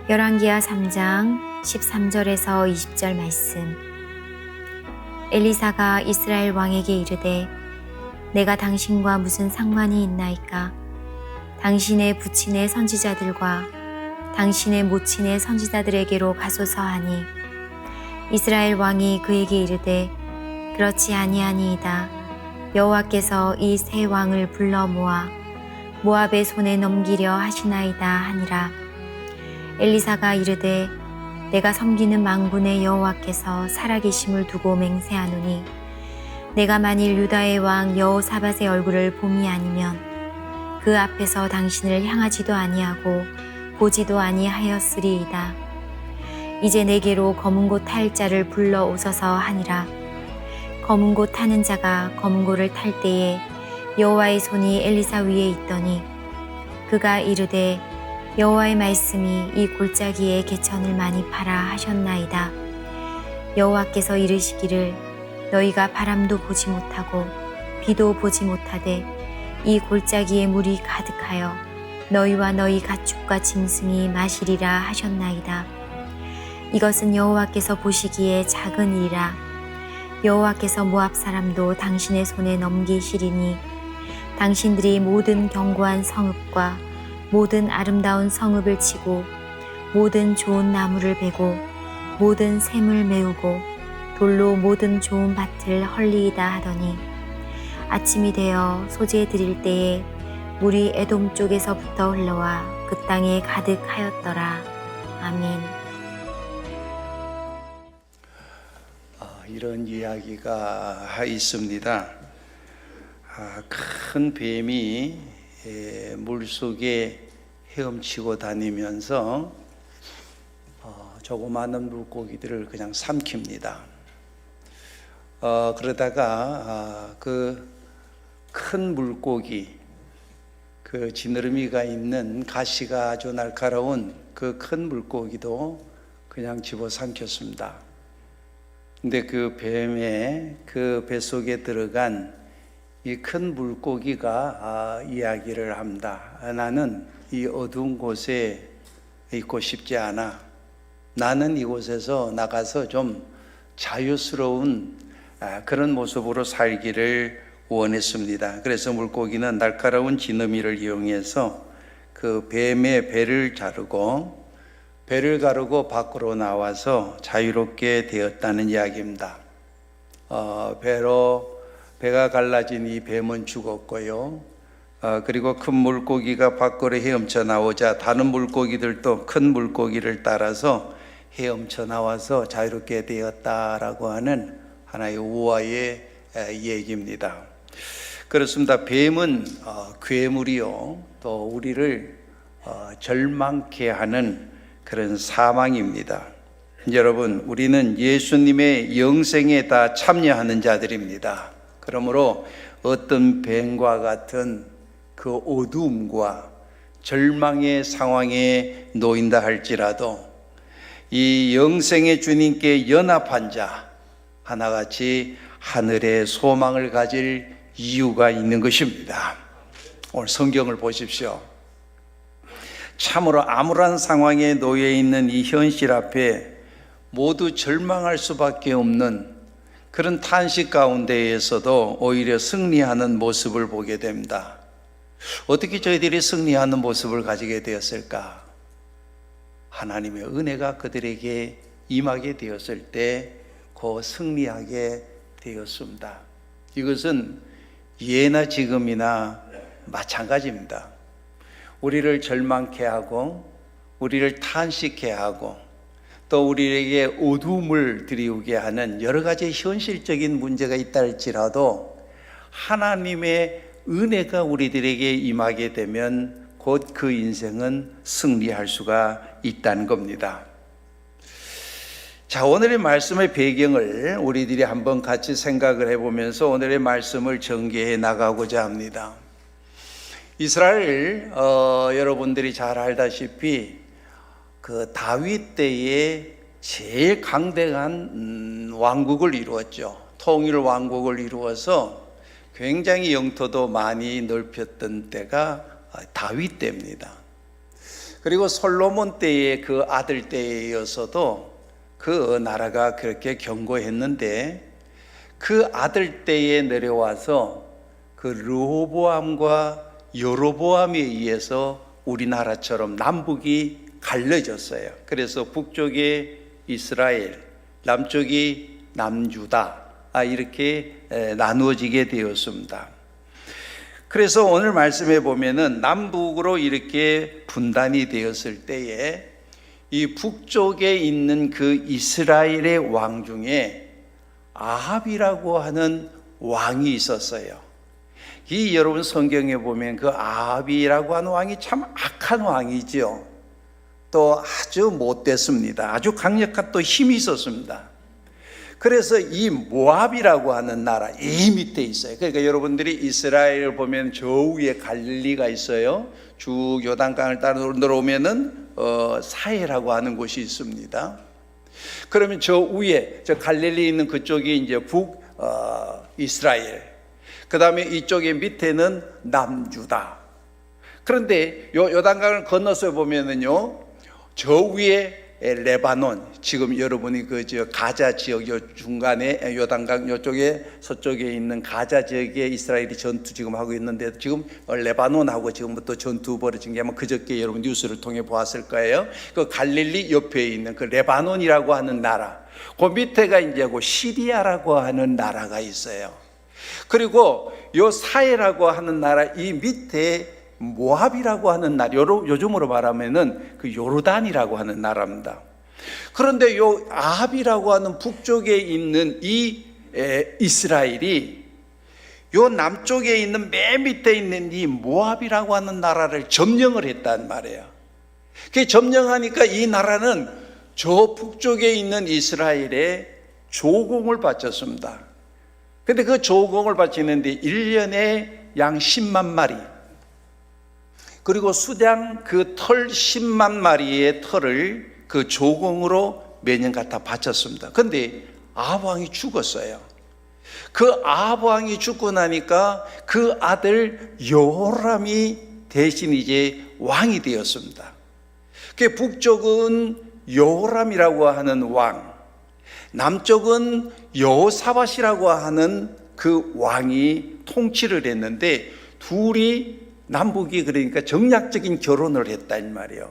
열왕기하 3장 13절에서 20절 말씀. 엘리사가 이스라엘 왕에게 이르되 내가 당신과 무슨 상관이 있나이까? 당신의 부친의 선지자들과 당신의 모친의 선지자들에게로 가소서 하니, 이스라엘 왕이 그에게 이르되 그렇지 아니하니이다. 여호와께서 이 세 왕을 불러 모아 모압의 손에 넘기려 하시나이다 하니라. 엘리사가 이르되 내가 섬기는 망군의 여호와께서 살아계심을 두고 맹세하노니, 내가 만일 유다의 왕 여호사밧의 얼굴을 봄이 아니면 그 앞에서 당신을 향하지도 아니하고 보지도 아니하였으리이다. 이제 내게로 검은 고 탈 자를 불러 오소서 하니라. 검은 고 타는 자가 검은 고를 탈 때에 여호와의 손이 엘리사 위에 있더니, 그가 이르되 여호와의 말씀이 이 골짜기에 개천을 많이 파라 하셨나이다. 여호와께서 이르시기를 너희가 바람도 보지 못하고 비도 보지 못하되 이 골짜기에 물이 가득하여 너희와 너희 가축과 짐승이 마시리라 하셨나이다. 이것은 여호와께서 보시기에 작은 일이라. 여호와께서 모압 사람도 당신의 손에 넘기시리니, 당신들이 모든 견고한 성읍과 모든 아름다운 성읍을 치고 모든 좋은 나무를 베고 모든 샘을 메우고 돌로 모든 좋은 밭을 헐리이다 하더니, 아침이 되어 소재 드릴 때에 물이 에돔 쪽에서부터 흘러와 그 땅에 가득하였더라. 아멘. 이런 이야기가 있습니다. 큰 뱀이 물속에 헤엄치고 다니면서 조그마한 물고기들을 그냥 삼킵니다. 그러다가 그 큰 물고기, 그 지느러미가 있는 가시가 아주 날카로운 그 큰 물고기도 그냥 집어삼켰습니다. 근데 그 뱀의 그 뱃속에 들어간 이 큰 물고기가 이야기를 합니다. 나는 이 어두운 곳에 있고 싶지 않아. 나는 이곳에서 나가서 좀 자유스러운 그런 모습으로 살기를 원했습니다. 그래서 물고기는 날카로운 지느미를 이용해서 그 뱀의 배를 자르고 밖으로 나와서 자유롭게 되었다는 이야기입니다. 배가 갈라진 이 뱀은 죽었고요. 그리고 큰 물고기가 밖으로 헤엄쳐 나오자 다른 물고기들도 큰 물고기를 따라서 헤엄쳐 나와서 자유롭게 되었다라고 하는 하나의 우화의 얘기입니다. 그렇습니다. 뱀은 괴물이요, 또 우리를 절망케 하는 그런 사망입니다. 여러분, 우리는 예수님의 영생에 다 참여하는 자들입니다. 그러므로 어떤 뱀과 같은 그 어두움과 절망의 상황에 놓인다 할지라도 이 영생의 주님께 연합한 자 하나같이 하늘의 소망을 가질 이유가 있는 것입니다. 오늘 성경을 보십시오. 참으로 암울한 상황에 놓여 있는 이 현실 앞에 모두 절망할 수밖에 없는 그런 탄식 가운데에서도 오히려 승리하는 모습을 보게 됩니다. 어떻게 저희들이 승리하는 모습을 가지게 되었을까? 하나님의 은혜가 그들에게 임하게 되었을 때 그 승리하게 되었습니다. 이것은 예나 지금이나 마찬가지입니다. 우리를 절망케 하고 우리를 탄식케 하고 또 우리에게 어두움을 드리우게 하는 여러 가지 현실적인 문제가 있다 할지라도 하나님의 은혜가 우리들에게 임하게 되면 곧 그 인생은 승리할 수가 있다는 겁니다. 자, 오늘의 말씀의 배경을 우리들이 한번 같이 생각을 해보면서 오늘의 말씀을 전개해 나가고자 합니다. 이스라엘 여러분들이 잘 알다시피 그 다윗 때에 제일 강대한 왕국을 이루었죠. 통일 왕국을 이루어서 굉장히 영토도 많이 넓혔던 때가 다윗 때입니다. 그리고 솔로몬 때의 그 아들 때였어도 그 나라가 그렇게 견고했는데 그 아들 때에 내려와서 그 르호보암과 여로보암에 의해서 우리나라처럼 남북이 갈려졌어요. 그래서 북쪽에 이스라엘, 남쪽이 남유다, 이렇게 나누어지게 되었습니다. 그래서 오늘 말씀해 보면은 남북으로 이렇게 분단이 되었을 때에 이 북쪽에 있는 그 이스라엘의 왕 중에 아합이라고 하는 왕이 있었어요. 이 여러분 성경에 보면 그 아합이라고 하는 왕이 참 악한 왕이죠. 또 아주 못됐습니다. 아주 강력한 또 힘이 있었습니다. 그래서 이 모압이라고 하는 나라 이 밑에 있어요. 그러니까 여러분들이 이스라엘을 보면 저 위에 갈릴리가 있어요. 쭉 요단강을 따라 내려오면은 사해라고 하는 곳이 있습니다. 그러면 저 위에 저 갈릴리 있는 그쪽이 이제 북 이스라엘, 그 다음에 이쪽에 밑에는 남유다. 그런데 요단강을 건너서 보면은요, 저 위에 레바논, 지금 여러분이 그 저 가자 지역 요 중간에 요단강 요쪽에 서쪽에 있는 가자 지역에 이스라엘이 전투 지금 하고 있는데 지금 레바논하고 지금부터 전투 벌어진 게 아마 그저께 여러분 뉴스를 통해 보았을 거예요. 그 갈릴리 옆에 있는 그 레바논이라고 하는 나라, 그 밑에가 이제 그 시리아라고 하는 나라가 있어요. 그리고 요 사해라고 하는 나라 이 밑에 모압이라고 하는 나라, 요즘으로 말하면은 그 요르단이라고 하는 나라입니다. 그런데 요 아합이라고 하는 북쪽에 있는 이 이스라엘이 요 남쪽에 있는 맨 밑에 있는 이 모압이라고 하는 나라를 점령을 했단 말이에요. 그 점령하니까 이 나라는 저 북쪽에 있는 이스라엘에 조공을 바쳤습니다. 근데 그 조공을 바치는데 1년에 양 10만 마리, 그리고 수량 그 털 10만 마리의 털을 그 조공으로 매년 갖다 바쳤습니다. 그런데 아합 왕이 죽었어요. 그 아합 왕이 죽고 나니까 그 아들 여호람이 대신 이제 왕이 되었습니다. 그 북쪽은 여호람이라고 하는 왕, 남쪽은 여호사밧이라고 하는 그 왕이 통치를 했는데 둘이 남북이 그러니까 정략적인 결혼을 했다 이 말이에요.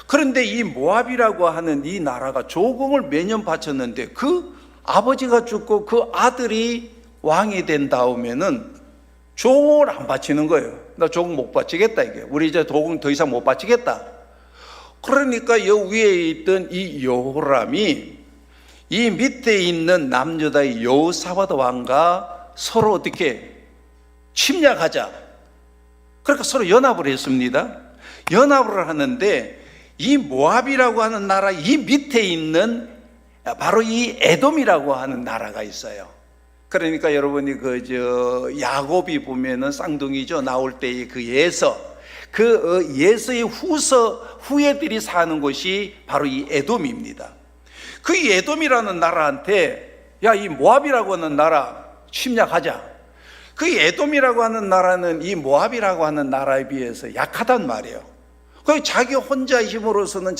그런데 이 모압이라고 하는 이 나라가 조공을 매년 바쳤는데 그 아버지가 죽고 그 아들이 왕이 된 다음에는 조공을 안 바치는 거예요. 나 조공 못 바치겠다 이게. 우리 이제 조공 더 이상 못 바치겠다. 그러니까 여 위에 있던 이 여호람이 이 밑에 있는 남유다의 여호사밧 왕과 서로 어떻게 침략하자. 그러니까 서로 연합을 했습니다. 연합을 하는데 이 모압이라고 하는 나라 이 밑에 있는 바로 이 에돔이라고 하는 나라가 있어요. 그러니까 여러분이 그 야곱이 보면은 쌍둥이죠. 나올 때의 그 예서, 그 예서의 후예들이 사는 곳이 바로 이 에돔입니다. 그 에돔이라는 나라한테 야, 이 모압이라고 하는 나라 침략하자. 그 에돔이라고 하는 나라는 이 모압이라고 하는 나라에 비해서 약하단 말이에요. 그 자기 혼자 힘으로서는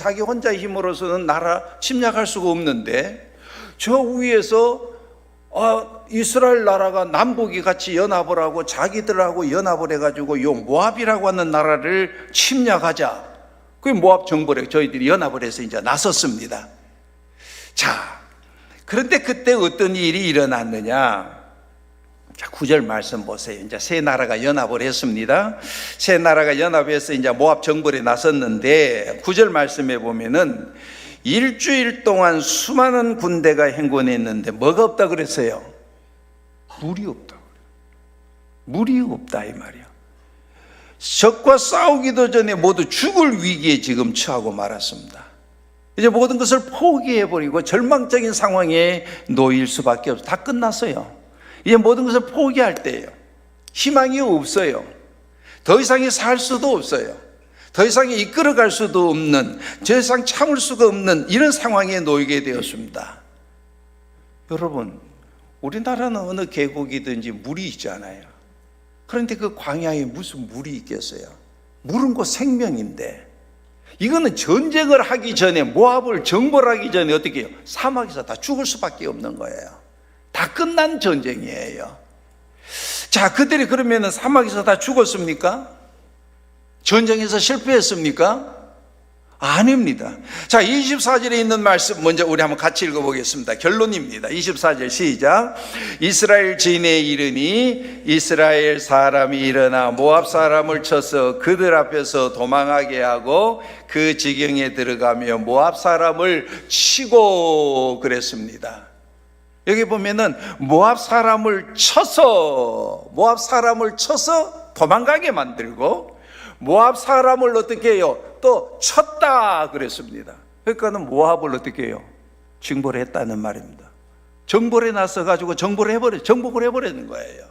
나라 침략할 수가 없는데 저 위에서 이스라엘 나라가 남북이 같이 연합을 하고 자기들하고 연합을 해가지고 이 모압이라고 하는 나라를 침략하자. 그 모압 정벌에 저희들이 연합을 해서 이제 나섰습니다. 자, 그런데 그때 어떤 일이 일어났느냐? 자, 9절 말씀 보세요. 이제 세 나라가 연합을 했습니다. 세 나라가 연합해서 이제 모압 정벌에 나섰는데 9절 말씀에 보면은 일주일 동안 수많은 군대가 행군했는데 뭐가 없다 그랬어요? 물이 없다. 물이 없다 이 말이야. 적과 싸우기도 전에 모두 죽을 위기에 지금 처하고 말았습니다. 이제 모든 것을 포기해버리고 절망적인 상황에 놓일 수밖에 없어요. 다 끝났어요. 이제 모든 것을 포기할 때예요. 희망이 없어요. 더 이상에 살 수도 없어요. 더 이상에 이끌어갈 수도 없는, 더 이상 참을 수가 없는 이런 상황에 놓이게 되었습니다. 여러분, 우리나라는 어느 계곡이든지 물이 있잖아요. 그런데 그 광야에 무슨 물이 있겠어요? 물은 곧 생명인데 이거는 전쟁을 하기 전에, 모압을 정벌하기 전에 어떻게 해요? 사막에서 다 죽을 수밖에 없는 거예요. 다 끝난 전쟁이에요. 자, 그들이 그러면 사막에서 다 죽었습니까? 전쟁에서 실패했습니까? 아닙니다. 자, 24절에 있는 말씀 먼저 우리 한번 같이 읽어보겠습니다. 결론입니다. 24절 시작. 이스라엘 진에 이르니 이스라엘 사람이 일어나 모압 사람을 쳐서 그들 앞에서 도망하게 하고 그 지경에 들어가며 모압 사람을 치고 그랬습니다. 여기 보면은 모압 사람을 쳐서 도망가게 만들고 모압 사람을 어떻게 해요? 또 쳤다 그랬습니다. 그러니까는 모압을 어떻게 해요? 징벌을 했다는 말입니다. 정벌에 나서 가지고 정복을 해버리는 거예요.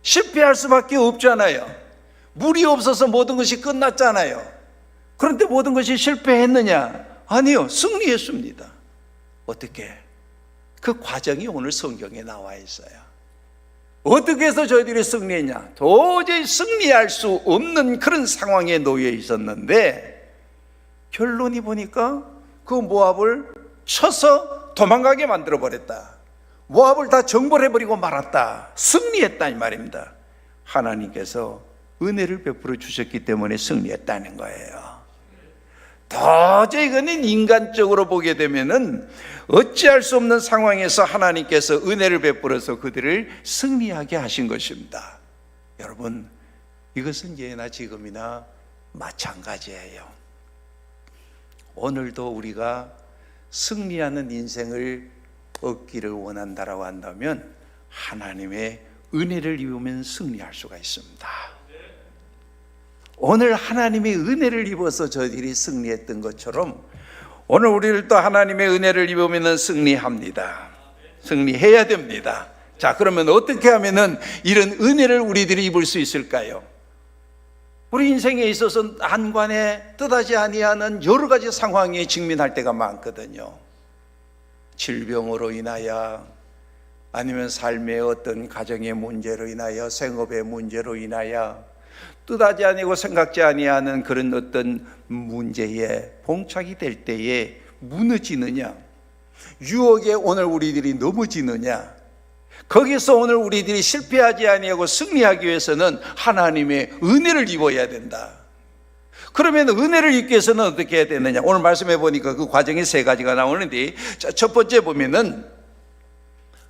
실패할 수밖에 없잖아요. 물이 없어서 모든 것이 끝났잖아요. 그런데 모든 것이 실패했느냐? 아니요, 승리했습니다. 어떻게? 그 과정이 오늘 성경에 나와 있어요. 어떻게 해서 저희들이 승리했냐? 도저히 승리할 수 없는 그런 상황에 놓여 있었는데 결론이 보니까 그 모압을 쳐서 도망가게 만들어버렸다. 모압을 다 정벌해버리고 말았다. 승리했다 이 말입니다. 하나님께서 은혜를 베풀어 주셨기 때문에 승리했다는 거예요. 도저히 이거는 인간적으로 보게 되면은 어찌할 수 없는 상황에서 하나님께서 은혜를 베풀어서 그들을 승리하게 하신 것입니다. 여러분, 이것은 예나 지금이나 마찬가지예요. 오늘도 우리가 승리하는 인생을 얻기를 원한다라고 한다면 하나님의 은혜를 입으면 승리할 수가 있습니다. 오늘 하나님의 은혜를 입어서 저희들이 승리했던 것처럼 오늘 우리를 또 하나님의 은혜를 입으면 승리합니다. 승리해야 됩니다. 자, 그러면 어떻게 하면은 이런 은혜를 우리들이 입을 수 있을까요? 우리 인생에 있어서 한간에 뜻하지 아니하는 여러 가지 상황에 직면할 때가 많거든요. 질병으로 인하여, 아니면 삶의 어떤 가정의 문제로 인하여, 생업의 문제로 인하여, 뜻하지 아니고 생각지 아니하는 그런 어떤 문제에 봉착이 될 때에 무너지느냐, 유혹에 오늘 우리들이 넘어지느냐, 거기서 오늘 우리들이 실패하지 아니하고 승리하기 위해서는 하나님의 은혜를 입어야 된다. 그러면 은혜를 입기 위해서는 어떻게 해야 되느냐? 오늘 말씀해 보니까 그 과정이 세 가지가 나오는데, 자, 첫 번째 보면은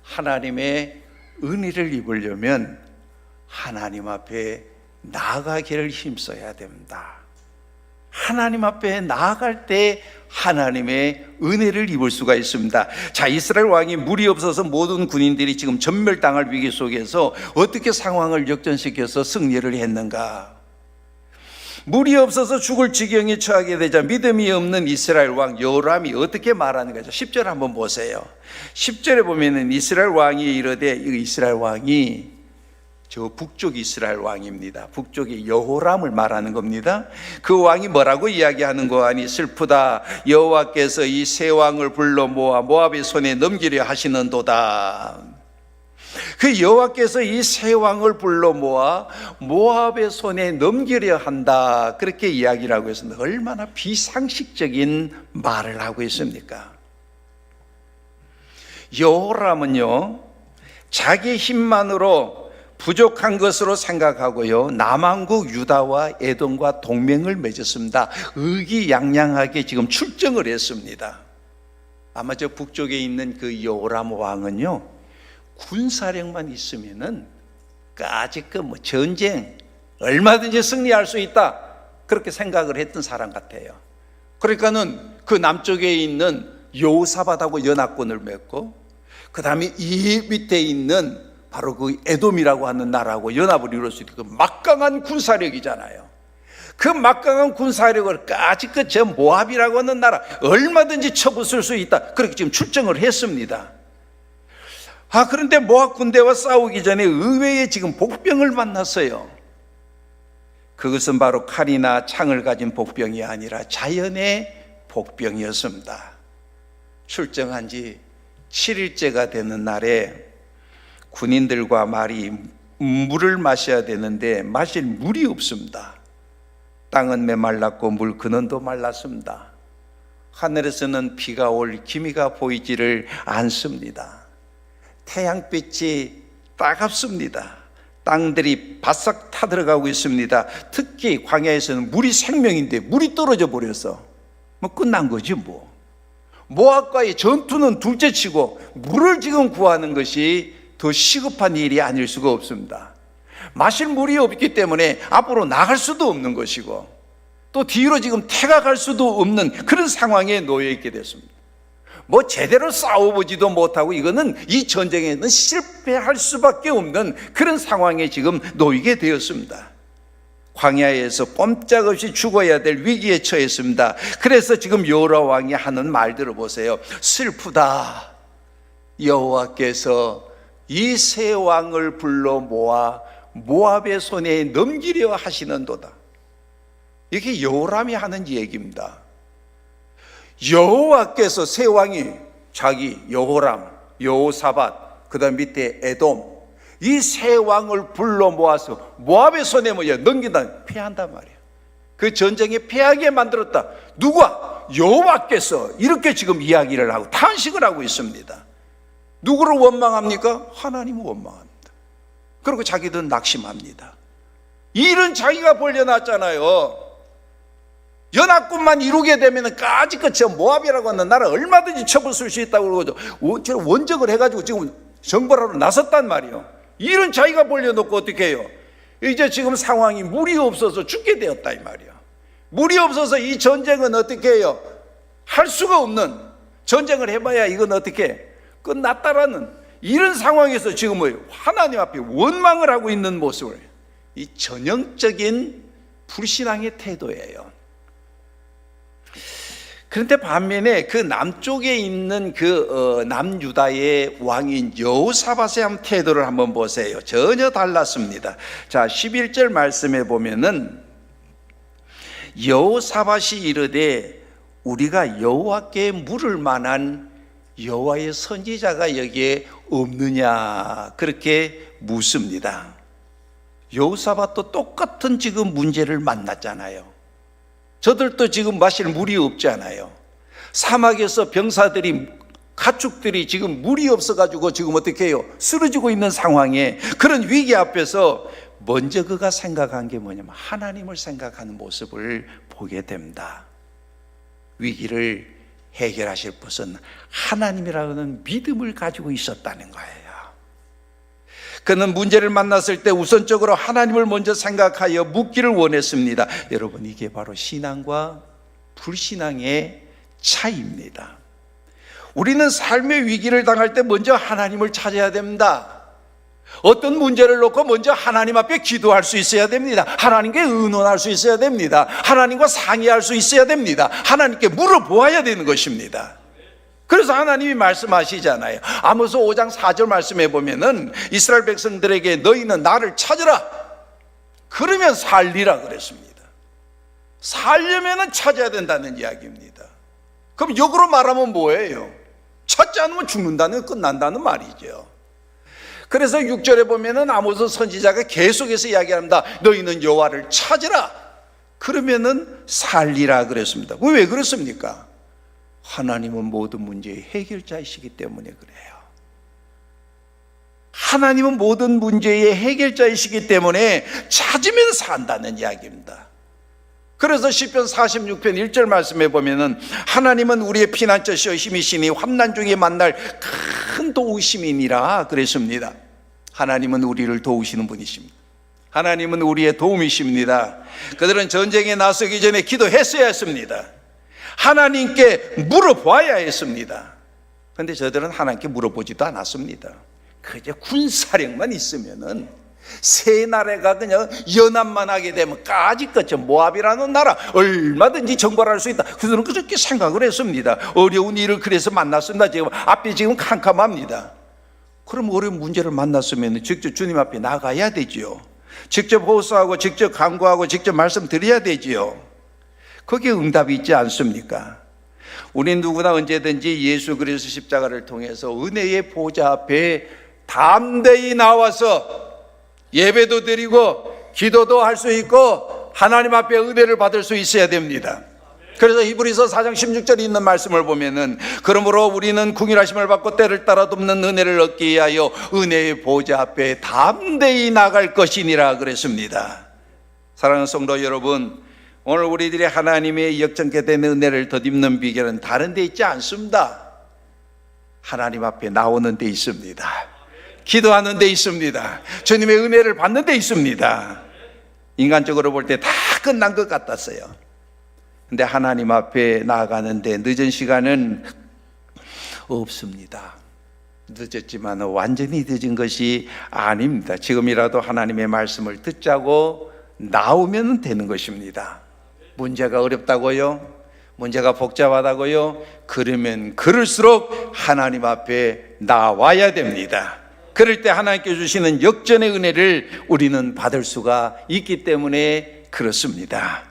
하나님의 은혜를 입으려면 하나님 앞에 나아가기를 힘써야 됩니다. 하나님 앞에 나아갈 때 하나님의 은혜를 입을 수가 있습니다. 자, 이스라엘 왕이 물이 없어서 모든 군인들이 지금 전멸당할 위기 속에서 어떻게 상황을 역전시켜서 승리를 했는가? 물이 없어서 죽을 지경에 처하게 되자 믿음이 없는 이스라엘 왕 여호람이 어떻게 말하는 거죠? 10절 한번 보세요. 10절에 보면은 이스라엘 왕이 이르되, 이스라엘 왕이 저 북쪽 이스라엘 왕입니다. 북쪽의 여호람을 말하는 겁니다. 그 왕이 뭐라고 이야기하는 거 아니? 슬프다. 여호와께서 이 세 왕을 불러 모아 모압의 손에 넘기려 하시는도다. 그 여호와께서 이 세 왕을 불러 모아 모압의 손에 넘기려 한다. 그렇게 이야기를 하고 있습니다. 얼마나 비상식적인 말을 하고 있습니까? 여호람은요, 자기 힘만으로 부족한 것으로 생각하고요, 남왕국 유다와 에돔과 동맹을 맺었습니다. 의기양양하게 지금 출정을 했습니다. 아마 저 북쪽에 있는 그 여호람 왕은요, 군사력만 있으면은 까짓 뭐 전쟁 얼마든지 승리할 수 있다, 그렇게 생각을 했던 사람 같아요. 그러니까는 그 남쪽에 있는 여호사밧하고 연합군을 맺고, 그 다음에 이 밑에 있는 바로 그 에돔이라고 하는 나라하고 연합을 이룰 수 있는 그 막강한 군사력이잖아요. 그 막강한 군사력을 까짓것 저 모압이라고 하는 나라 얼마든지 쳐부술 수 있다, 그렇게 지금 출정을 했습니다. 그런데 모압 군대와 싸우기 전에 의외의 지금 복병을 만났어요. 그것은 바로 칼이나 창을 가진 복병이 아니라 자연의 복병이었습니다. 출정한 지 7일째가 되는 날에 군인들과 말이 물을 마셔야 되는데 마실 물이 없습니다. 땅은 메말랐고 물 근원도 말랐습니다. 하늘에서는 비가 올 기미가 보이지를 않습니다. 태양빛이 따갑습니다. 땅들이 바싹 타들어가고 있습니다. 특히 광야에서는 물이 생명인데 물이 떨어져 버려서 뭐 끝난 거지 뭐. 모압과의 전투는 둘째치고 물을 지금 구하는 것이 더 시급한 일이 아닐 수가 없습니다. 마실 물이 없기 때문에 앞으로 나갈 수도 없는 것이고 또 뒤로 지금 태가갈 수도 없는 그런 상황에 놓여 있게 됐습니다. 뭐 제대로 싸워보지도 못하고 이거는 이 전쟁에는 실패할 수밖에 없는 그런 상황에 지금 놓이게 되었습니다. 광야에서 꼼짝없이 죽어야 될 위기에 처했습니다. 그래서 지금 여호와 왕이 하는 말 들어보세요. 슬프다. 여호와께서 이 세 왕을 불러 모아 모압의 손에 넘기려 하시는도다. 이게 여호람이 하는 얘기입니다. 여호와께서 세 왕이 자기 여호람, 여호사밧, 그 다음 밑에 에돔 이 세 왕을 불러 모아서 모압의 손에 넘긴다, 패한단 말이에요. 그 전쟁에 패하게 만들었다. 누가? 여호와께서 이렇게 지금 이야기를 하고 탄식을 하고 있습니다. 누구를 원망합니까? 하나님을 원망합니다. 그리고 자기들은 낙심합니다. 일은 자기가 벌려놨잖아요. 연합군만 이루게 되면 까짓것 모압이라고 하는 나라 얼마든지 쳐부술 수 있다고 그러고 원적을 해가지고 지금 정벌하러 나섰단 말이에요. 일은 자기가 벌려놓고 어떻게 해요? 이제 지금 상황이 물이 없어서 죽게 되었다 이 말이에요. 물이 없어서 이 전쟁은 어떻게 해요? 할 수가 없는 전쟁을 해봐야 이건 어떻게 끝났다라는 이런 상황에서 지금 하나님 앞에 원망을 하고 있는 모습을, 이 전형적인 불신앙의 태도예요. 그런데 반면에 그 남쪽에 있는 그 남유다의 왕인 여호사밧의 한 태도를 한번 보세요. 전혀 달랐습니다. 자, 11절 말씀에 보면은 여호사밧이 이르되 우리가 여호와께 물을 만한 여호와의 선지자가 여기에 없느냐 그렇게 묻습니다. 여호사밧도 똑같은 지금 문제를 만났잖아요. 저들도 지금 마실 물이 없잖아요. 사막에서 병사들이 가축들이 지금 물이 없어가지고 지금 어떻게 해요? 쓰러지고 있는 상황에 그런 위기 앞에서 먼저 그가 생각한 게 뭐냐면 하나님을 생각하는 모습을 보게 됩니다. 위기를 해결하실 것은 하나님이라는 믿음을 가지고 있었다는 거예요. 그는 문제를 만났을 때 우선적으로 하나님을 먼저 생각하여 묻기를 원했습니다. 여러분, 이게 바로 신앙과 불신앙의 차이입니다. 우리는 삶의 위기를 당할 때 먼저 하나님을 찾아야 됩니다. 어떤 문제를 놓고 먼저 하나님 앞에 기도할 수 있어야 됩니다. 하나님께 의논할 수 있어야 됩니다. 하나님과 상의할 수 있어야 됩니다. 하나님께 물어보아야 되는 것입니다. 그래서 하나님이 말씀하시잖아요. 아모스 5장 4절 말씀해 보면은 이스라엘 백성들에게 너희는 나를 찾으라 그러면 살리라 그랬습니다. 살려면은 찾아야 된다는 이야기입니다. 그럼 역으로 말하면 뭐예요? 찾지 않으면 죽는다는, 끝난다는 말이죠. 그래서 6절에 보면은 아모스 선지자가 계속해서 이야기합니다. 너희는 여호와를 찾으라 그러면은 살리라 그랬습니다. 왜 그랬습니까? 하나님은 모든 문제의 해결자이시기 때문에 그래요. 하나님은 모든 문제의 해결자이시기 때문에 찾으면 산다는 이야기입니다. 그래서 시편 46편 1절 말씀에 보면은 하나님은 우리의 피난처시여 힘이시니 환난 중에 만날 큰 도우심이니라 그랬습니다. 하나님은 우리를 도우시는 분이십니다. 하나님은 우리의 도움이십니다. 그들은 전쟁에 나서기 전에 기도했어야 했습니다. 하나님께 물어봐야 했습니다. 그런데 저들은 하나님께 물어보지도 않았습니다. 그저 군사력만 있으면은 세 나라가 그냥 연합만 하게 되면 까짓것 모압이라는 나라 얼마든지 정벌할 수 있다. 그들은 그렇게 생각을 했습니다. 어려운 일을 그래서 만났습니다. 지금 앞이 지금 캄캄합니다. 그럼 어려운 문제를 만났으면 직접 주님 앞에 나가야 되지요. 직접 호소하고 직접 간구하고 직접 말씀드려야 되지요. 거기에 응답이 있지 않습니까? 우린 누구나 언제든지 예수 그리스도 십자가를 통해서 은혜의 보좌 앞에 담대히 나와서 예배도 드리고 기도도 할 수 있고 믿어서 하나님 앞에 은혜를 받을 수 있어야 됩니다. 그래서 히브리서 4장 16절에 있는 말씀을 보면은 그러므로 우리는 궁일하심을 받고 때를 따라 돕는 은혜를 얻기 위하여 은혜의 보좌 앞에 담대히 나갈 것이니라 그랬습니다. 사랑하는 성도 여러분, 오늘 우리들이 하나님의 역전케 된 은혜를 덧입는 비결은 다른 데 있지 않습니다. 하나님 앞에 나오는 데 있습니다. 기도하는 데 있습니다. 주님의 은혜를 받는 데 있습니다. 인간적으로 볼 때 다 끝난 것 같았어요. 근데 하나님 앞에 나아가는데 늦은 시간은 없습니다. 늦었지만 완전히 늦은 것이 아닙니다. 지금이라도 하나님의 말씀을 듣자고 나오면 되는 것입니다. 문제가 어렵다고요? 문제가 복잡하다고요? 그러면 그럴수록 하나님 앞에 나와야 됩니다. 그럴 때 하나님께 주시는 역전의 은혜를 우리는 받을 수가 있기 때문에 그렇습니다.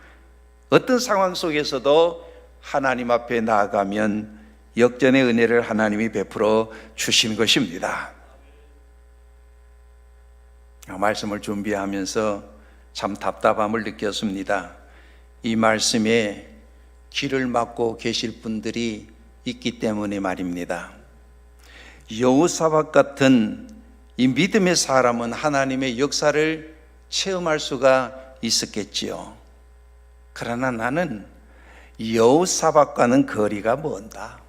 어떤 상황 속에서도 하나님 앞에 나아가면 역전의 은혜를 하나님이 베풀어 주신 것입니다. 말씀을 준비하면서 참 답답함을 느꼈습니다. 이 말씀에 귀를 막고 계실 분들이 있기 때문에 말입니다. 여호사밧 같은 이 믿음의 사람은 하나님의 역사를 체험할 수가 있었겠지요. 그러나 나는 여호사밧과는 거리가 먼다.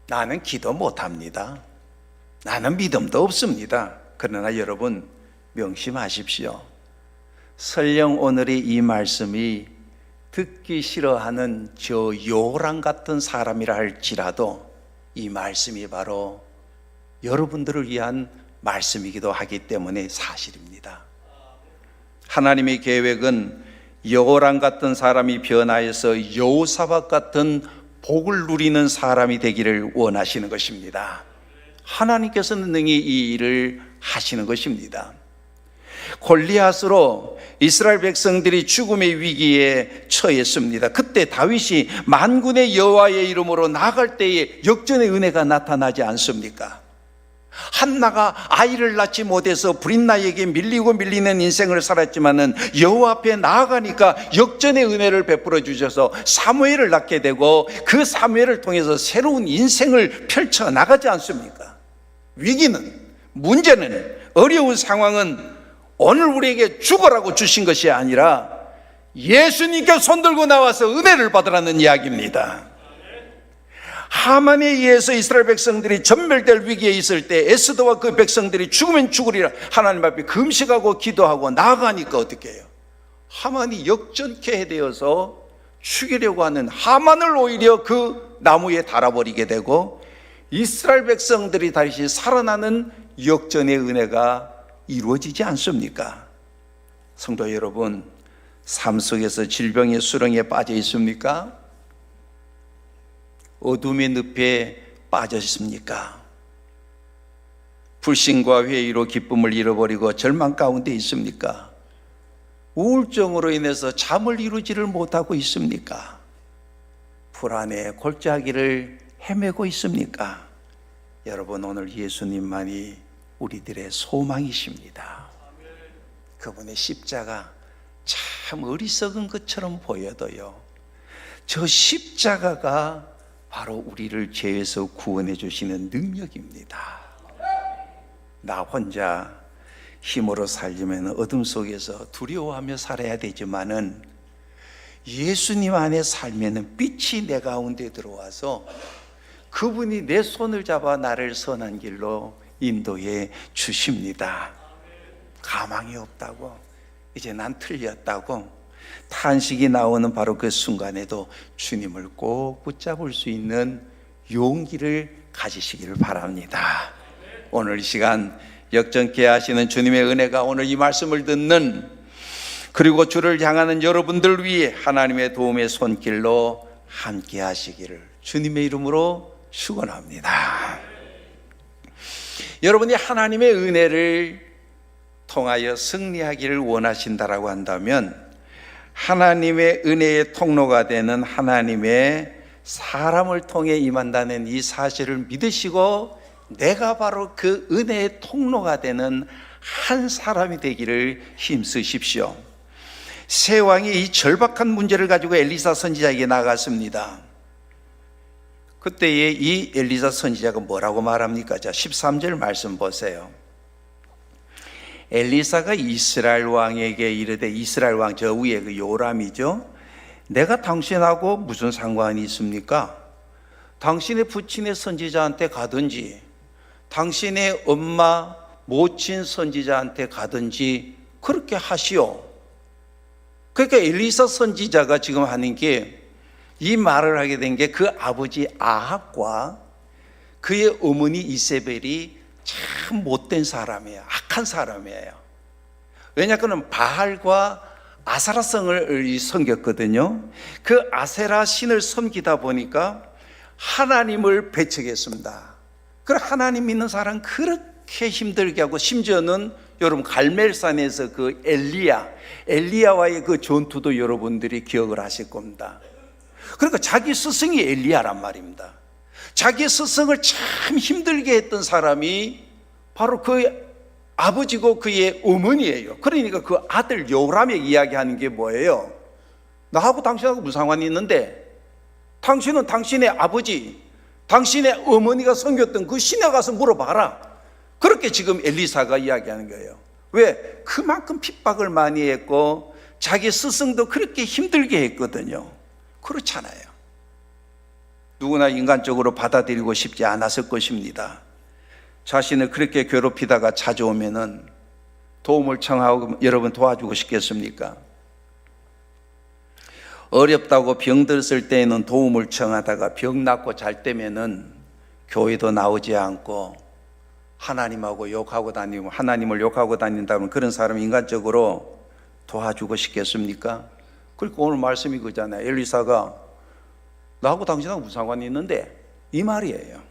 나는 기도 못합니다. 나는 믿음도 없습니다. 그러나 여러분 명심하십시오. 설령 오늘의 이 말씀이 듣기 싫어하는 저 요람 같은 사람이라 할지라도 이 말씀이 바로 여러분들을 위한 말씀이기도 하기 때문에 사실입니다. 하나님의 계획은 여호람 같은 사람이 변화해서 여호사밧 같은 복을 누리는 사람이 되기를 원하시는 것입니다. 하나님께서는 능히 이 일을 하시는 것입니다. 골리앗으로 이스라엘 백성들이 죽음의 위기에 처했습니다. 그때 다윗이 만군의 여호와의 이름으로 나갈 때에 역전의 은혜가 나타나지 않습니까? 한나가 아이를 낳지 못해서 브릿나에게 밀리고 밀리는 인생을 살았지만은 여호와 앞에 나아가니까 역전의 은혜를 베풀어 주셔서 사무엘을 낳게 되고 그 사무엘을 통해서 새로운 인생을 펼쳐 나가지 않습니까? 위기는, 문제는, 어려운 상황은 오늘 우리에게 죽어라고 주신 것이 아니라 예수님께 손들고 나와서 은혜를 받으라는 이야기입니다. 하만에 의해서 이스라엘 백성들이 전멸될 위기에 있을 때 에스더와 그 백성들이 죽으면 죽으리라 하나님 앞에 금식하고 기도하고 나아가니까 어떻게 해요? 하만이 역전케 되어서 죽이려고 하는 하만을 오히려 그 나무에 달아버리게 되고 이스라엘 백성들이 다시 살아나는 역전의 은혜가 이루어지지 않습니까? 성도 여러분, 삶 속에서 질병의 수렁에 빠져 있습니까? 어둠의 늪에 빠져 있습니까? 불신과 회의로 기쁨을 잃어버리고 절망 가운데 있습니까? 우울증으로 인해서 잠을 이루지를 못하고 있습니까? 불안에 골짜기를 헤매고 있습니까? 여러분, 오늘 예수님만이 우리들의 소망이십니다. 그분의 십자가 참 어리석은 것처럼 보여도요, 저 십자가가 바로 우리를 죄에서 구원해 주시는 능력입니다. 나 혼자 힘으로 살려면 어둠 속에서 두려워하며 살아야 되지만은 예수님 안에 살면은 빛이 내 가운데 들어와서 그분이 내 손을 잡아 나를 선한 길로 인도해 주십니다. 가망이 없다고, 이제 난 틀렸다고 탄식이 나오는 바로 그 순간에도 주님을 꼭 붙잡을 수 있는 용기를 가지시기를 바랍니다. 오늘 이 시간 역전케 하시는 주님의 은혜가 오늘 이 말씀을 듣는 그리고 주를 향하는 여러분들 위해 하나님의 도움의 손길로 함께 하시기를 주님의 이름으로 축원합니다. 여러분이 하나님의 은혜를 통하여 승리하기를 원하신다라고 한다면 하나님의 은혜의 통로가 되는 하나님의 사람을 통해 임한다는 이 사실을 믿으시고 내가 바로 그 은혜의 통로가 되는 한 사람이 되기를 힘쓰십시오. 세 왕이 이 절박한 문제를 가지고 엘리사 선지자에게 나갔습니다. 그때에 이 엘리사 선지자가 뭐라고 말합니까? 자, 13절 말씀 보세요. 엘리사가 이스라엘 왕에게 이르되, 이스라엘 왕 저 위에 그 요람이죠. 내가 당신하고 무슨 상관이 있습니까? 당신의 부친의 선지자한테 가든지 당신의 엄마 모친 선지자한테 가든지 그렇게 하시오. 그러니까 엘리사 선지자가 지금 하는 게, 이 말을 하게 된 게 그 아버지 아합과 그의 어머니 이세벨이 참 못된 사람이에요. 악한 사람이에요. 왜냐하면 바알과 아세라성을 섬겼거든요. 그 아세라 신을 섬기다 보니까 하나님을 배척했습니다. 그럼 하나님 믿는 사람 그렇게 힘들게 하고, 심지어는 여러분 갈멜산에서 그 엘리야와의 그 전투도 여러분들이 기억을 하실 겁니다. 그러니까 자기 스승이 엘리야란 말입니다. 자기 스승을 참 힘들게 했던 사람이 바로 그 아버지고 그의 어머니예요. 그러니까 그 아들 요람에게 이야기하는 게 뭐예요? 나하고 당신하고 무슨 상관이 있는데, 당신은 당신의 아버지, 당신의 어머니가 섬겼던 그 신에 가서 물어봐라. 그렇게 지금 엘리사가 이야기하는 거예요. 왜? 그만큼 핍박을 많이 했고 자기 스승도 그렇게 힘들게 했거든요. 그렇잖아요. 누구나 인간적으로 받아들이고 싶지 않았을 것입니다. 자신을 그렇게 괴롭히다가 찾아오면은 도움을 청하고 여러분 도와주고 싶겠습니까? 어렵다고 병들었을 때에는 도움을 청하다가 병 낫고 잘 때면은 교회도 나오지 않고 하나님하고 욕하고 다니고, 하나님을 욕하고 다닌다면 그런 사람 인간적으로 도와주고 싶겠습니까? 그러니까 오늘 말씀이 그잖아요. 엘리사가 나하고 당신하고 무슨 상관이 있는데, 이 말이에요.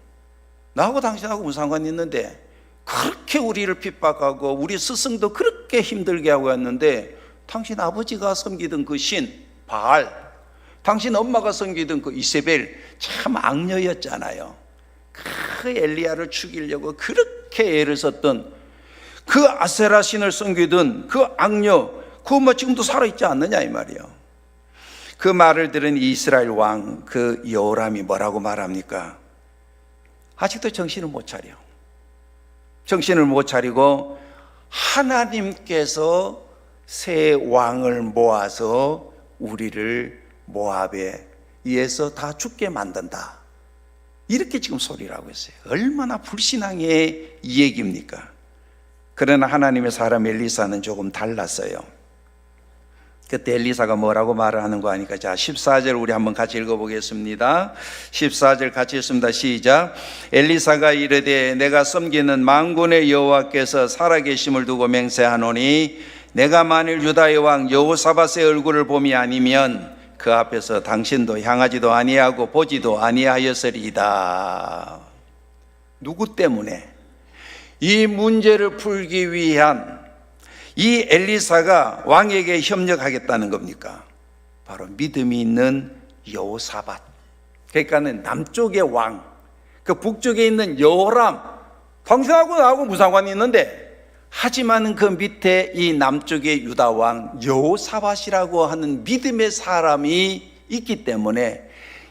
나하고 당신하고 무슨 상관이 있는데, 그렇게 우리를 핍박하고 우리 스승도 그렇게 힘들게 하고 했는데, 당신 아버지가 섬기던 그 신 바알, 당신 엄마가 섬기던 그 이세벨 참 악녀였잖아요. 그 엘리야를 죽이려고 그렇게 애를 썼던 그 아세라 신을 섬기던 그 악녀, 그거 뭐 지금도 살아있지 않느냐 이 말이에요. 그 말을 들은 이스라엘 왕 그 요람이 뭐라고 말합니까? 아직도 정신을 못 차려. 정신을 못 차리고 하나님께서 새 왕을 모아서 우리를 모압에 의해서 다 죽게 만든다, 이렇게 지금 소리를 하고 있어요. 얼마나 불신앙의 이 얘기입니까? 그러나 하나님의 사람 엘리사는 조금 달랐어요. 그때 엘리사가 뭐라고 말을 하는 거 아니까, 자 14절 우리 한번 같이 읽어보겠습니다. 14절 같이 읽습니다. 시작. 엘리사가 이르되 내가 섬기는 만군의 여호와께서 살아계심을 두고 맹세하노니 내가 만일 유다의 왕 여호사밧의 얼굴을 봄이 아니면 그 앞에서 당신도 향하지도 아니하고 보지도 아니하였으리이다. 누구 때문에? 이 문제를 풀기 위한 이 엘리사가 왕에게 협력하겠다는 겁니까? 바로 믿음이 있는 여호사밧, 그러니까는 남쪽의 왕, 그 북쪽에 있는 여호람, 당신하고 나하고 무슨 상관이 있는데, 하지만은 그 밑에 이 남쪽의 유다 왕 여호사밧이라고 하는 믿음의 사람이 있기 때문에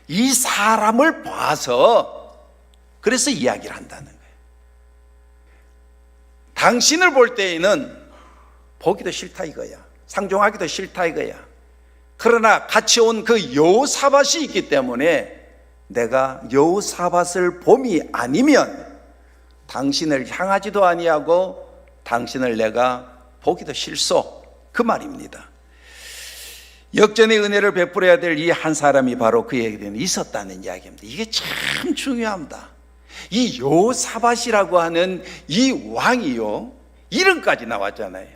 이 사람을 봐서 그래서 이야기를 한다는 거예요. 당신을 볼 때에는 보기도 싫다 이거야. 상종하기도 싫다 이거야. 그러나 같이 온 그 여호사밧이 있기 때문에 내가 여호사밧을 봄이 아니면 당신을 향하지도 아니하고 당신을 내가 보기도 싫소, 그 말입니다. 역전의 은혜를 베풀어야 될 이 한 사람이 바로 그에게는 있었다는 이야기입니다. 이게 참 중요합니다. 이 여호사밧이라고 하는 이 왕이요, 이름까지 나왔잖아요.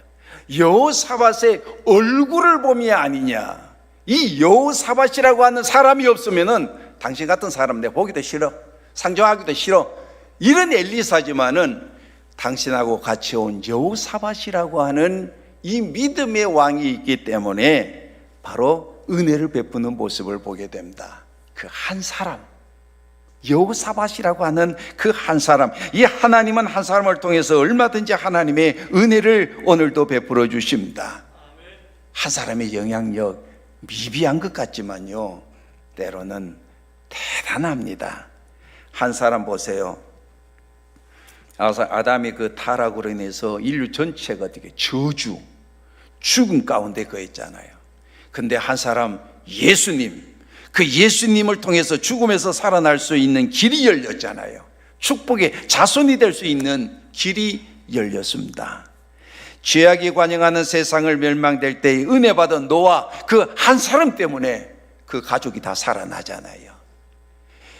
여호사밧의 얼굴을 봄이 아니냐. 이 여호사밧이라고 하는 사람이 없으면은 당신 같은 사람 내 보기도 싫어, 상종하기도 싫어, 이런 엘리사지만은 당신하고 같이 온 여호사밧이라고 하는 이 믿음의 왕이 있기 때문에 바로 은혜를 베푸는 모습을 보게 됩니다. 그 한 사람, 여호사밧이라고 하는 그 한 사람, 이 하나님은 한 사람을 통해서 얼마든지 하나님의 은혜를 오늘도 베풀어 주십니다. 한 사람의 영향력 미비한 것 같지만요, 때로는 대단합니다. 한 사람 보세요. 아담이 그 타락으로 인해서 인류 전체가 어떻게 저주, 죽음 가운데 거했잖아요. 근데 한 사람 예수님, 그 예수님을 통해서 죽음에서 살아날 수 있는 길이 열렸잖아요. 축복의 자손이 될 수 있는 길이 열렸습니다. 죄악이 관영하는 세상을 멸망될 때 은혜 받은 노아 그 한 사람 때문에 그 가족이 다 살아나잖아요.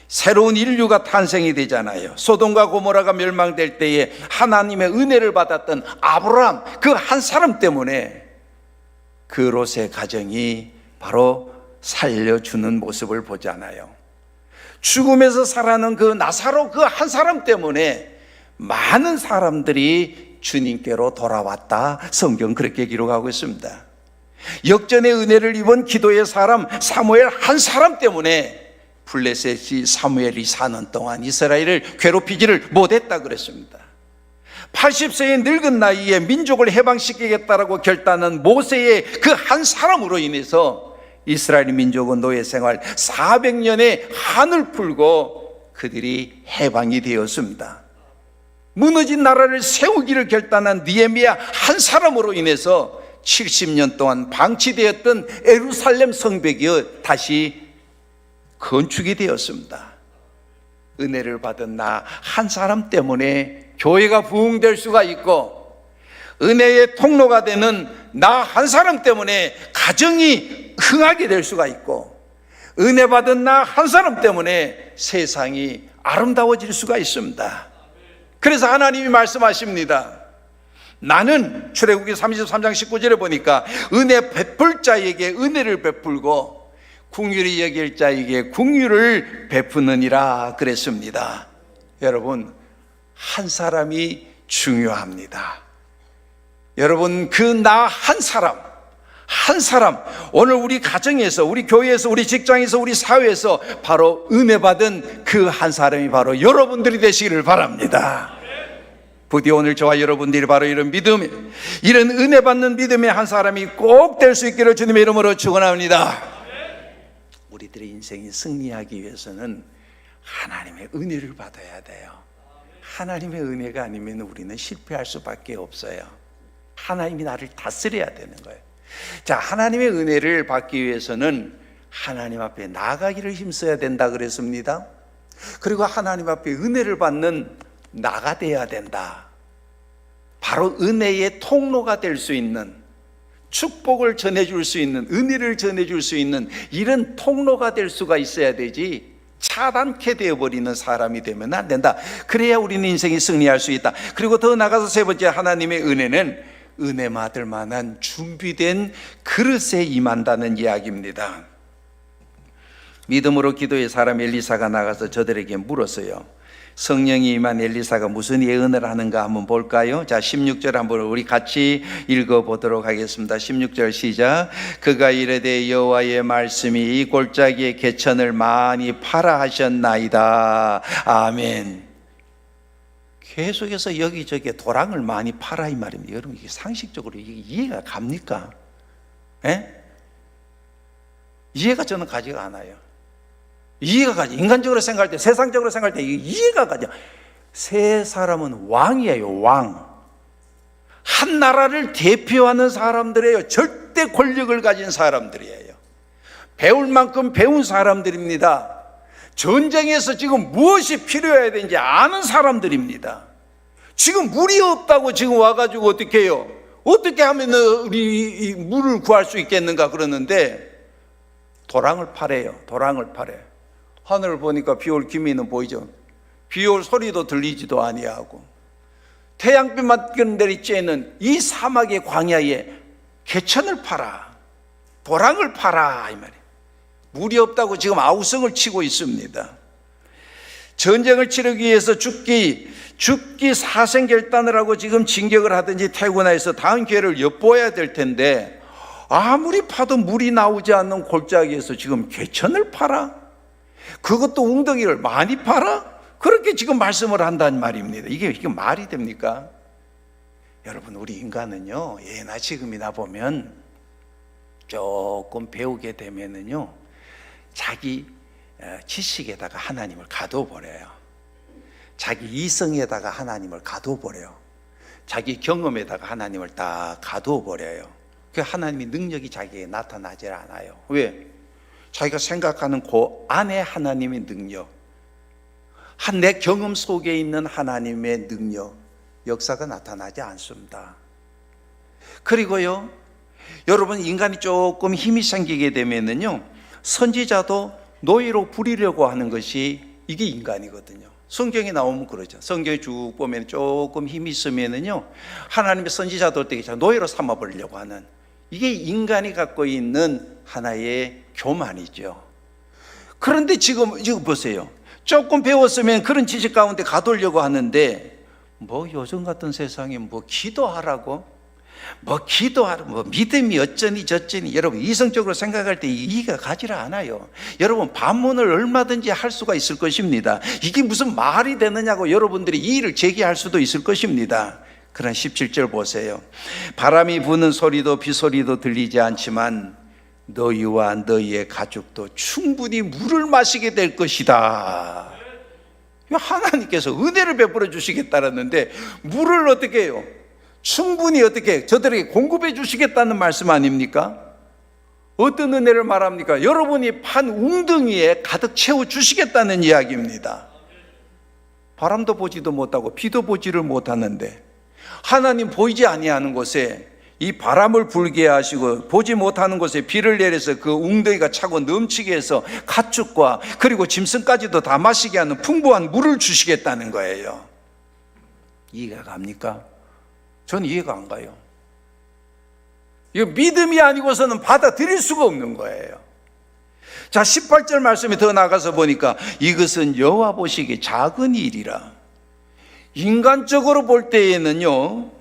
새로운 인류가 탄생이 되잖아요. 소돔과 고모라가 멸망될 때에 하나님의 은혜를 받았던 아브라함 그 한 사람 때문에 그 롯의 가정이 바로 살려주는 모습을 보잖아요. 죽음에서 살아난 그 나사로 그 한 사람 때문에 많은 사람들이 주님께로 돌아왔다. 성경 그렇게 기록하고 있습니다. 역전의 은혜를 입은 기도의 사람 사무엘 한 사람 때문에 블레셋이 사무엘이 사는 동안 이스라엘을 괴롭히지를 못했다 그랬습니다. 80세의 늙은 나이에 민족을 해방시키겠다라고 결단한 모세의 그 한 사람으로 인해서 이스라엘 민족은 노예 생활 400년의 한을 풀고 그들이 해방이 되었습니다. 무너진 나라를 세우기를 결단한 느헤미야 한 사람으로 인해서 70년 동안 방치되었던 예루살렘 성벽이 다시 건축이 되었습니다. 은혜를 받은 나 한 사람 때문에 교회가 부흥될 수가 있고, 은혜의 통로가 되는 나 한 사람 때문에 가정이 흥하게 될 수가 있고, 은혜 받은 나 한 사람 때문에 세상이 아름다워질 수가 있습니다. 그래서 하나님이 말씀하십니다. 나는 출애굽기 33장 19절에 보니까 은혜 베풀 자에게 은혜를 베풀고 긍휼히 여길 자에게 긍휼을 베푸느니라 그랬습니다. 여러분, 한 사람이 중요합니다. 여러분, 그 나 한 사람, 오늘 우리 가정에서, 우리 교회에서, 우리 직장에서, 우리 사회에서 바로 은혜 받은 그 한 사람이 바로 여러분들이 되시기를 바랍니다. 부디 오늘 저와 여러분들이 바로 이런 믿음, 이런 은혜 받는 믿음의 한 사람이 꼭 될 수 있기를 주님의 이름으로 축원합니다. 우리들의 인생이 승리하기 위해서는 하나님의 은혜를 받아야 돼요. 하나님의 은혜가 아니면 우리는 실패할 수밖에 없어요. 하나님이 나를 다스려야 되는 거예요. 자, 하나님의 은혜를 받기 위해서는 하나님 앞에 나아가기를 힘써야 된다 그랬습니다. 그리고 하나님 앞에 은혜를 받는 나가 돼야 된다. 바로 은혜의 통로가 될 수 있는, 축복을 전해줄 수 있는, 은혜를 전해줄 수 있는 이런 통로가 될 수가 있어야 되지, 차단케 되어버리는 사람이 되면 안 된다. 그래야 우리는 인생이 승리할 수 있다. 그리고 더 나가서 세 번째, 하나님의 은혜는 은혜 받을 만한 준비된 그릇에 임한다는 이야기입니다. 믿음으로 기도의 사람 엘리사가 나가서 저들에게 물었어요. 성령이 임한 엘리사가 무슨 예언을 하는가 한번 볼까요? 자, 16절 한번 우리 같이 읽어보도록 하겠습니다. 16절 시작. 그가 이르되 여호와의 말씀이 이 골짜기의 개천을 많이 파라 하셨나이다. 아멘. 계속해서 여기저기 도랑을 많이 파라 이 말입니다. 여러분, 이게 상식적으로 이게 이해가 갑니까? 예? 이해가 저는 가지가 않아요. 이해가 가지. 인간적으로 생각할 때, 세상적으로 생각할 때 이해가 가죠. 세 사람은 왕이에요. 왕. 한 나라를 대표하는 사람들이에요. 절대 권력을 가진 사람들이에요. 배울 만큼 배운 사람들입니다. 전쟁에서 지금 무엇이 필요해야 되는지 아는 사람들입니다. 지금 물이 없다고 지금 와가지고 어떻게 해요? 어떻게 하면 우리 물을 구할 수 있겠는가 그러는데 도랑을 파래요. 도랑을 파래. 하늘을 보니까 비올 기미는 보이죠. 비올 소리도 들리지도 아니하고 태양빛만 내리쬐는 이 사막의 광야에 개천을 파라, 도랑을 파라 이 말이에요. 물이 없다고 지금 아우성을 치고 있습니다. 전쟁을 치르기 위해서 죽기 사생결단을 하고 지금 진격을 하든지 태고나에서 다음 기회를 엿보아야 될 텐데 아무리 파도 물이 나오지 않는 골짜기에서 지금 개천을 파라? 그것도 웅덩이를 많이 파라? 그렇게 지금 말씀을 한다는 말입니다. 이게 말이 됩니까? 여러분, 우리 인간은요, 예나 지금이나 보면 조금 배우게 되면은요, 자기 지식에다가 하나님을 가둬버려요. 자기 이성에다가 하나님을 가둬버려요. 자기 경험에다가 하나님을 다 가둬버려요. 그 하나님의 능력이 자기에게 나타나질 않아요. 왜? 자기가 생각하는 그 안에 하나님의 능력, 내 경험 속에 있는 하나님의 능력, 역사가 나타나지 않습니다. 그리고요, 여러분, 인간이 조금 힘이 생기게 되면은요, 선지자도 노예로 부리려고 하는 것이 이게 인간이거든요. 성경에 나오면 그러죠. 성경에 쭉 보면 조금 힘이 있으면은요, 하나님의 선지자들에게 노예로 삼아버리려고 하는, 이게 인간이 갖고 있는 하나의 교만이죠. 그런데 지금 보세요. 조금 배웠으면 그런 지식 가운데 가두려고 하는데, 뭐 요즘 같은 세상에 뭐 기도하라고, 뭐 믿음이 어쩌니 저쩌니, 여러분 이성적으로 생각할 때 이해가 가지를 않아요. 여러분, 반문을 얼마든지 할 수가 있을 것입니다. 이게 무슨 말이 되느냐고 여러분들이 이의를 제기할 수도 있을 것입니다. 그런 17절 보세요. 바람이 부는 소리도 비소리도 들리지 않지만 너희와 너희의 가족도 충분히 물을 마시게 될 것이다. 하나님께서 은혜를 베풀어 주시겠다라는데, 물을 어떻게 해요? 충분히 어떻게 저들에게 공급해 주시겠다는 말씀 아닙니까? 어떤 은혜를 말합니까? 여러분이 판 웅덩이에 가득 채워 주시겠다는 이야기입니다. 바람도 보지도 못하고 비도 보지를 못하는데, 하나님 보이지 아니하는 곳에 이 바람을 불게 하시고 보지 못하는 곳에 비를 내려서 그 웅덩이가 차고 넘치게 해서 가축과 그리고 짐승까지도 다 마시게 하는 풍부한 물을 주시겠다는 거예요. 이해가 갑니까? 전 이해가 안 가요. 이거 믿음이 아니고서는 받아들일 수가 없는 거예요. 자, 18절 말씀에 더 나가서 보니까 이것은 여호와 보시기에 작은 일이라. 인간적으로 볼 때에는요,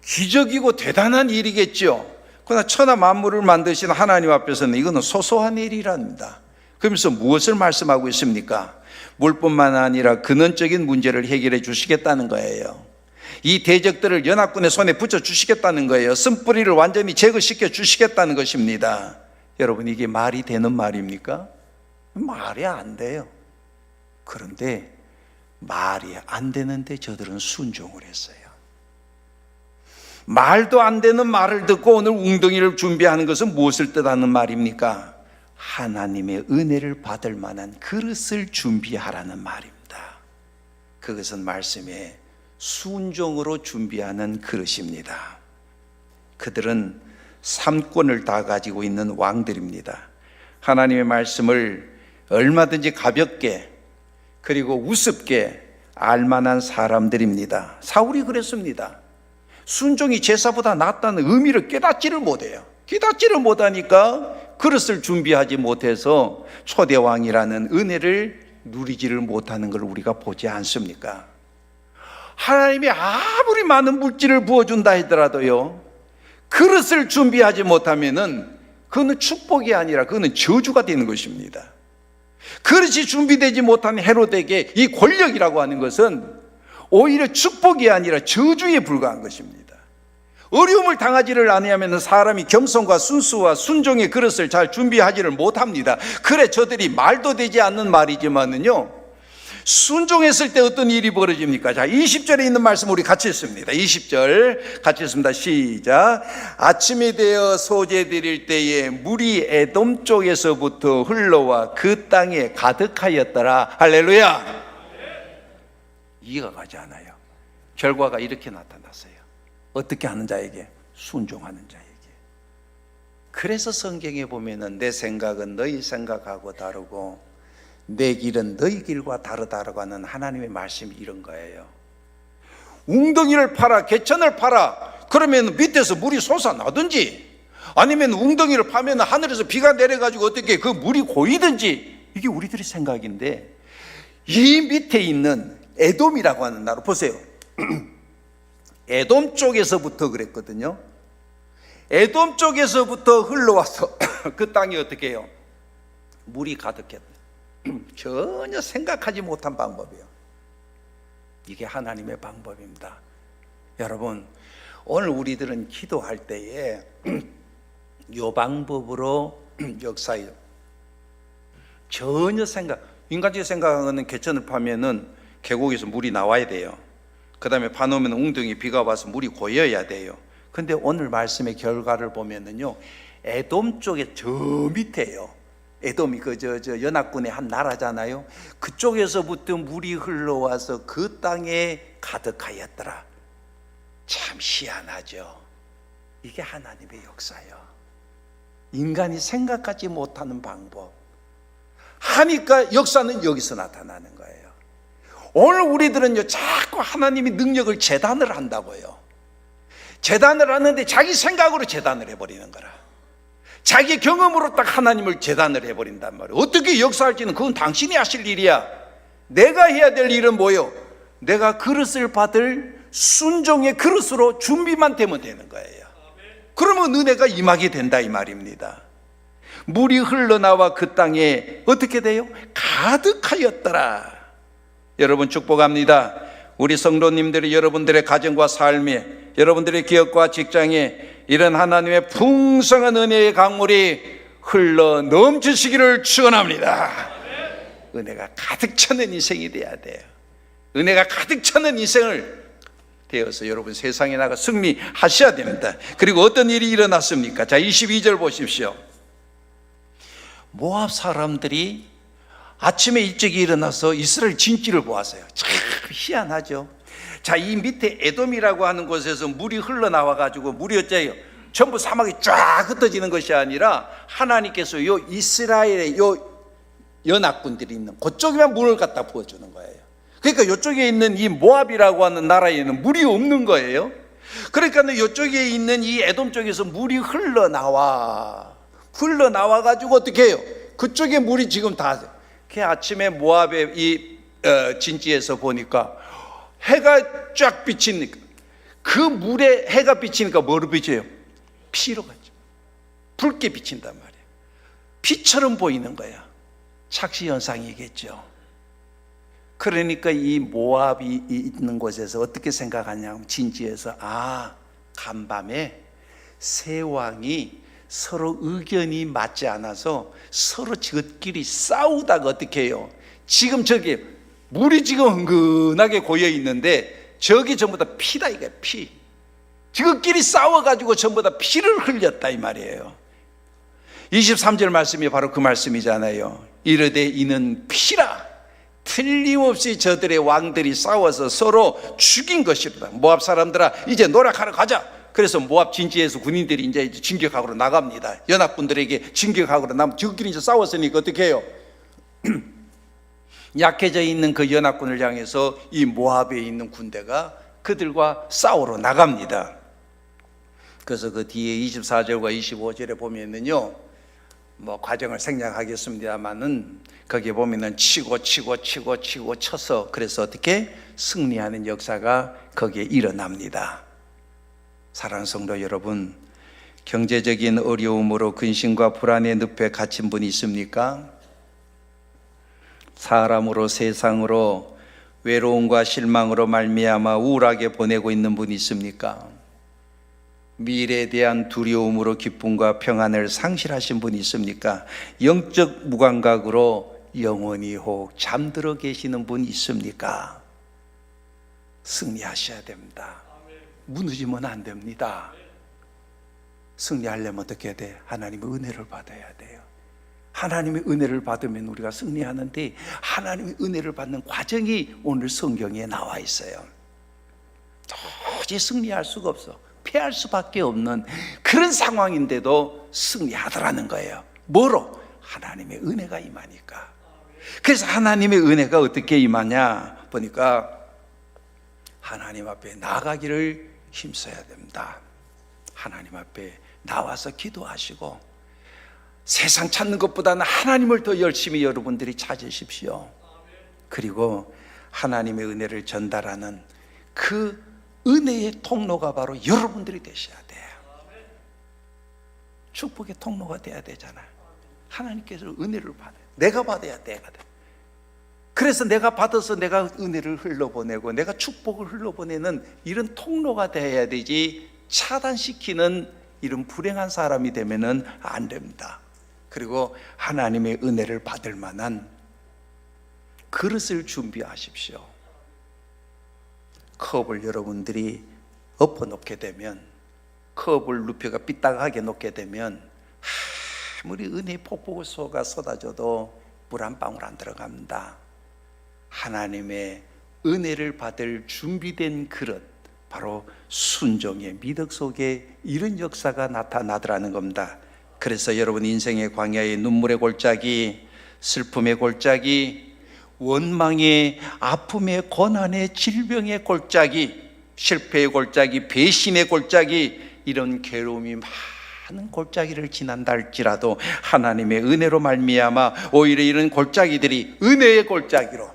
기적이고 대단한 일이겠죠. 그러나 천하 만물을 만드신 하나님 앞에서는 이거는 소소한 일이랍니다. 그러면서 무엇을 말씀하고 있습니까? 물뿐만 아니라 근원적인 문제를 해결해 주시겠다는 거예요. 이 대적들을 연합군의 손에 붙여 주시겠다는 거예요. 쓴뿌리를 완전히 제거시켜 주시겠다는 것입니다. 여러분, 이게 말이 되는 말입니까? 말이 안 돼요. 그런데 말이 안 되는데 저들은 순종을 했어요. 말도 안 되는 말을 듣고 오늘 웅덩이를 준비하는 것은 무엇을 뜻하는 말입니까? 하나님의 은혜를 받을 만한 그릇을 준비하라는 말입니다. 그것은 말씀에 순종으로 준비하는 그릇입니다. 그들은 3권을 다 가지고 있는 왕들입니다. 하나님의 말씀을 얼마든지 가볍게 그리고 우습게 알만한 사람들입니다. 사울이 그랬습니다. 순종이 제사보다 낫다는 의미를 깨닫지를 못해요. 깨닫지를 못하니까 그릇을 준비하지 못해서 초대왕이라는 은혜를 누리지를 못하는 걸 우리가 보지 않습니까? 하나님이 아무리 많은 물질을 부어준다 하더라도요, 그릇을 준비하지 못하면은 그거는 축복이 아니라 그거는 저주가 되는 것입니다. 그릇이 준비되지 못한 헤롯에게 이 권력이라고 하는 것은 오히려 축복이 아니라 저주에 불과한 것입니다. 어려움을 당하지를 아니하면 사람이 겸손과 순수와 순종의 그릇을 잘 준비하지를 못합니다. 그래, 저들이 말도 되지 않는 말이지만은요, 순종했을 때 어떤 일이 벌어집니까? 자, 20절에 있는 말씀 우리 같이 읽습니다. 20절 같이 읽습니다. 시작. 아침이 되어 소재 드릴 때에 물이 에돔 쪽에서부터 흘러와 그 땅에 가득하였더라. 할렐루야. 이해가 가지 않아요. 결과가 이렇게 나타났어요. 어떻게 하는 자에게? 순종하는 자에게. 그래서 성경에 보면은 내 생각은 너희 생각하고 다르고 내 길은 너희 길과 다르다라고 하는 하나님의 말씀이 이런 거예요. 웅덩이를 파라, 개천을 파라. 그러면 밑에서 물이 솟아나든지, 아니면 웅덩이를 파면 하늘에서 비가 내려가지고 어떻게 그 물이 고이든지, 이게 우리들의 생각인데, 이 밑에 있는 에돔이라고 하는 나라 보세요. 에돔 쪽에서부터 그랬거든요. 에돔 쪽에서부터 흘러와서 그 땅이 어떻게 해요? 물이 가득했다. 전혀 생각하지 못한 방법이에요. 이게 하나님의 방법입니다. 여러분, 오늘 우리들은 기도할 때에 요 방법으로 역사해요. 전혀 인간적인 생각하는 개천을 파면은 계곡에서 물이 나와야 돼요. 그 다음에 파놓으면 웅덩이 비가 와서 물이 고여야 돼요. 근데 오늘 말씀의 결과를 보면은요, 에돔 쪽에 저 밑에요. 에돔이 저 연합군의 한 나라잖아요. 그쪽에서부터 물이 흘러와서 그 땅에 가득하였더라. 참 희한하죠. 이게 하나님의 역사예요. 인간이 생각하지 못하는 방법 하니까 역사는 여기서 나타나는 거예요. 오늘 우리들은요, 자꾸 하나님의 능력을 재단을 한다고요. 재단을 하는데 자기 생각으로 재단을 해버리는 거라. 자기 경험으로 딱 하나님을 재단을 해버린단 말이에요. 어떻게 역사할지는 그건 당신이 하실 일이야. 내가 해야 될 일은 뭐요? 내가 그릇을 받을 순종의 그릇으로 준비만 되면 되는 거예요. 그러면 은혜가 임하게 된다 이 말입니다. 물이 흘러나와 그 땅에 어떻게 돼요? 가득하였더라. 여러분 축복합니다. 우리 성도님들이 여러분들의 가정과 삶에, 여러분들의 기업과 직장에 이런 하나님의 풍성한 은혜의 강물이 흘러 넘치시기를 축원합니다. 은혜가 가득 차는 인생이 돼야 돼요. 은혜가 가득 차는 인생을 되어서 여러분 세상에 나가 승리하셔야 됩니다. 그리고 어떤 일이 일어났습니까? 자, 22절 보십시오. 모압 사람들이 아침에 일찍 일어나서 이스라엘 진지를 보았어요. 참 희한하죠. 자, 이 밑에 에돔이라고 하는 곳에서 물이 흘러나와 가지고 물이 어째요? 전부 사막이 쫙 흩어지는 것이 아니라 하나님께서 요 이스라엘의 요 연합군들이 있는 그쪽에만 물을 갖다 부어주는 거예요. 그러니까 이쪽에 있는 이 모압이라고 하는 나라에는 물이 없는 거예요. 그러니까 이쪽에 있는 이 에돔 쪽에서 물이 흘러나와 가지고 어떻게 해요? 그쪽에 물이 지금 다, 그 아침에 모압의 이 진지에서 보니까 해가 쫙 비치니까 그 물에 해가 비치니까 뭐로 비쳐요? 피로 가죠. 붉게 비친단 말이에요. 피처럼 보이는 거야. 착시 현상이겠죠. 그러니까 이 모압이 있는 곳에서 어떻게 생각하냐면 진지에서 간밤에 세 왕이 서로 의견이 맞지 않아서 서로 저끼리 싸우다가 어떻게 해요? 지금 저기 물이 지금 흥건하게 고여 있는데 저기 전부 다 피다 이게 피. 저끼리 싸워가지고 전부 다 피를 흘렸다 이 말이에요. 23절 말씀이 바로 그 말씀이잖아요. 이르되 이는 피라. 틀림없이 저들의 왕들이 싸워서 서로 죽인 것이다. 모압 사람들아 이제 노력하러 가자. 그래서 모압 진지에서 군인들이 이제 진격하러 나갑니다. 연합군들에게 진격하러 나면 저끼리 이제 싸웠으니까 어떻게 해요? 약해져 있는 그 연합군을 향해서 이 모압에 있는 군대가 그들과 싸우러 나갑니다. 그래서 그 뒤에 24절과 25절에 보면은요, 뭐 과정을 생략하겠습니다만은 거기에 보면은 치고 쳐서 그래서 어떻게 승리하는 역사가 거기에 일어납니다. 사랑하는 성도 여러분, 경제적인 어려움으로 근심과 불안의 늪에 갇힌 분이 있습니까? 사람으로 세상으로 외로움과 실망으로 말미암아 우울하게 보내고 있는 분이 있습니까? 미래에 대한 두려움으로 기쁨과 평안을 상실하신 분이 있습니까? 영적 무감각으로 영원히 혹 잠들어 계시는 분이 있습니까? 승리하셔야 됩니다. 무너지면 안 됩니다. 승리하려면 어떻게 해야 돼? 하나님의 은혜를 받아야 돼요. 하나님의 은혜를 받으면 우리가 승리하는데 하나님의 은혜를 받는 과정이 오늘 성경에 나와 있어요. 도저히 승리할 수가 없어. 피할 수밖에 없는 그런 상황인데도 승리하더라는 거예요. 뭐로? 하나님의 은혜가 임하니까. 그래서 하나님의 은혜가 어떻게 임하냐 보니까 하나님 앞에 나아가기를 힘써야 됩니다. 하나님 앞에 나와서 기도하시고 세상 찾는 것보다는 하나님을 더 열심히 여러분들이 찾으십시오. 그리고 하나님의 은혜를 전달하는 그 은혜의 통로가 바로 여러분들이 되셔야 돼요. 축복의 통로가 돼야 되잖아요. 하나님께서 은혜를 받아요. 내가 받아야 내가 돼. 그래서 내가 받아서 내가 은혜를 흘러보내고 내가 축복을 흘러보내는 이런 통로가 되어야 되지, 차단시키는 이런 불행한 사람이 되면은 안 됩니다. 그리고 하나님의 은혜를 받을 만한 그릇을 준비하십시오. 컵을 여러분들이 엎어놓게 되면, 컵을 루페가 삐딱하게 놓게 되면 아무리 은혜의 폭포수가 쏟아져도 물 한 방울 안 들어갑니다. 하나님의 은혜를 받을 준비된 그릇, 바로 순종의 미덕 속에 이런 역사가 나타나더라는 겁니다. 그래서 여러분 인생의 광야의 눈물의 골짜기, 슬픔의 골짜기, 원망의, 아픔의, 고난의, 질병의 골짜기, 실패의 골짜기, 배신의 골짜기, 이런 괴로움이 많은 골짜기를 지난다 할지라도 하나님의 은혜로 말미암아 오히려 이런 골짜기들이 은혜의 골짜기로,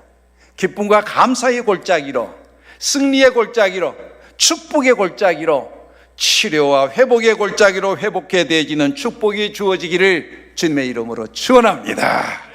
기쁨과 감사의 골짜기로, 승리의 골짜기로, 축복의 골짜기로, 치료와 회복의 골짜기로 회복해 되어지는 축복이 주어지기를 주님의 이름으로 축원합니다.